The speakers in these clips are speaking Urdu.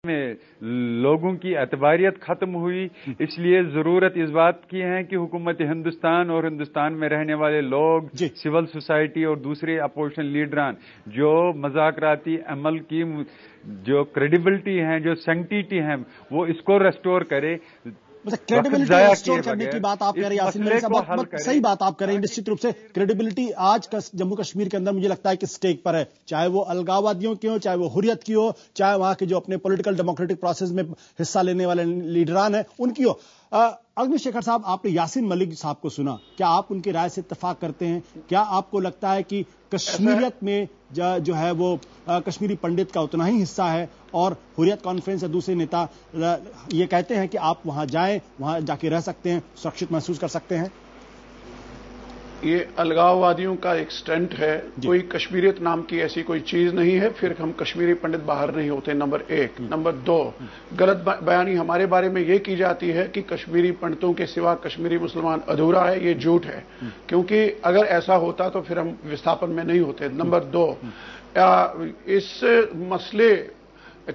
میں لوگوں کی اعتباریت ختم ہوئی، اس لیے ضرورت اس بات کی ہے کہ حکومت ہندوستان اور ہندوستان میں رہنے والے لوگ، سول سوسائٹی اور دوسرے اپوزیشن لیڈران جو مذاکراتی عمل کی جو کریڈیبلٹی ہیں، جو سینکٹیٹی ہیں، وہ اس کو ریسٹور کرے۔ کریڈیبلٹی ریسٹور کرنے کی بات آپ کہہ رہے ہیں یاسین ملک صاحب، بہت صحیح بات آپ کہہ رہے ہیں۔ نشچت روپ سے کریڈیبلٹی آج کا جموں کشمیر کے اندر مجھے لگتا ہے کہ سٹیک پر ہے، چاہے وہ الگاوادیوں کی ہو، چاہے وہ حریت کی ہو، چاہے وہاں کے جو اپنے پولیٹیکل ڈیموکریٹک پروسیس میں حصہ لینے والے لیڈران ہیں ان کی ہو۔ اگنی شیکھر صاحب، آپ نے یاسین ملک صاحب کو سنا، کیا آپ ان کی رائے سے اتفاق کرتے ہیں؟ کیا آپ کو لگتا ہے کہ کشمیریت میں جو ہے وہ کشمیری پنڈت کا اتنا ہی حصہ ہے، اور حریت کانفرنس یا دوسرے نیتا یہ کہتے ہیں کہ آپ وہاں جائیں، وہاں جا کے رہ سکتے ہیں، سرکشت محسوس کر سکتے ہیں؟ یہ الگاووادیوں کا ایک سٹنٹ ہے، کوئی کشمیریت نام کی ایسی کوئی چیز نہیں ہے، پھر ہم کشمیری پنڈت باہر نہیں ہوتے، نمبر ایک۔ نمبر دو، غلط بیانی ہمارے بارے میں یہ کی جاتی ہے کہ کشمیری پنڈتوں کے سوا کشمیری مسلمان ادھورا ہے، یہ جھوٹ ہے، کیونکہ اگر ایسا ہوتا تو پھر ہم وستھاپن میں نہیں ہوتے۔ نمبر دو، اس مسئلے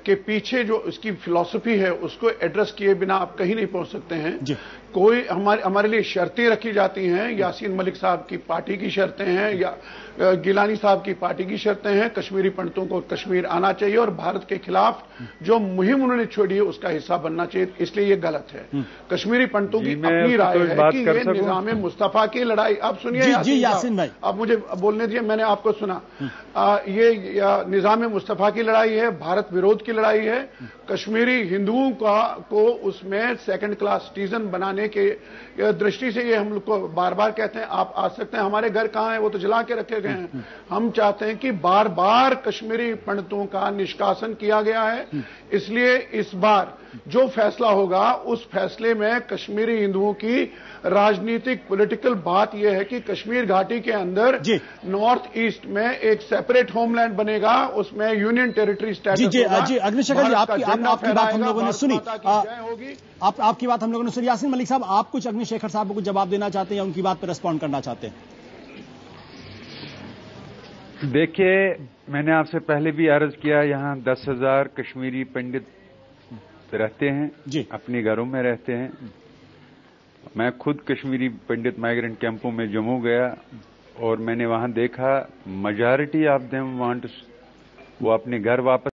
کے پیچھے جو اس کی فلسفی ہے اس کو ایڈریس کیے بنا آپ کہیں نہیں پہنچ سکتے ہیں۔ کوئی ہمارے لیے شرطیں رکھی جاتی ہیں، یاسین ملک صاحب کی پارٹی کی شرطیں ہیں یا گیلانی صاحب کی پارٹی کی شرطیں ہیں، کشمیری پنڈتوں کو کشمیر آنا چاہیے اور بھارت کے خلاف جو مہم انہوں نے چھوڑی ہے اس کا حصہ بننا چاہیے، اس لیے یہ غلط ہے۔ کشمیری پنڈتوں کی اپنی رائے ہے کہ یہ نظام مصطفیٰ کی لڑائی، اب سنیے یاسین بھائی، اب مجھے بولنے دیجیے، میں نے آپ کو سنا، یہ نظام مصطفیٰ کی لڑائی ہے، بھارت وروھ کی لڑائی ہے، کشمیری ہندوؤں کو اس میں سیکنڈ کلاس سٹیزن بنانے کے درشٹی سے یہ ہم لوگ کو بار بار کہتے ہیں آپ آ سکتے ہیں، ہمارے گھر کہاں ہیں، وہ تو جلا کے رکھے گئے ہیں۔ ہم چاہتے ہیں کہ بار بار کشمیری پنڈتوں کا نشکاسن کیا گیا ہے، اس لیے اس بار جو فیصلہ ہوگا اس فیصلے میں کشمیری ہندوؤں کی راجنیتک پولیٹیکل بات یہ ہے کہ کشمیر گھاٹی کے اندر نارتھ ایسٹ میں ایک سیپریٹ ہوم لینڈ بنے گا، اس میں یونین ٹیریٹری اسٹیٹس ہوگا۔ اگنی شیکھر جی، آپ کی بات ہم لوگوں نے سنی، آپ کی بات ہم لوگوں نے سنی۔ یاسین ملک صاحب، آپ کچھ اگنی شیکھر صاحب کو جواب دینا چاہتے ہیں یا ان کی بات پہ ریسپونڈ کرنا چاہتے ہیں؟ دیکھیے، میں نے آپ سے پہلے بھی عرض کیا، یہاں 10,000 کشمیری پنڈت رہتے ہیں، اپنے گھروں میں رہتے ہیں۔ میں خود کشمیری پنڈت مائیگرنٹ کیمپوں میں جموں گیا اور میں نے وہاں دیکھا میجارٹی آف دیم وانٹس وہ اپنے گھر واپس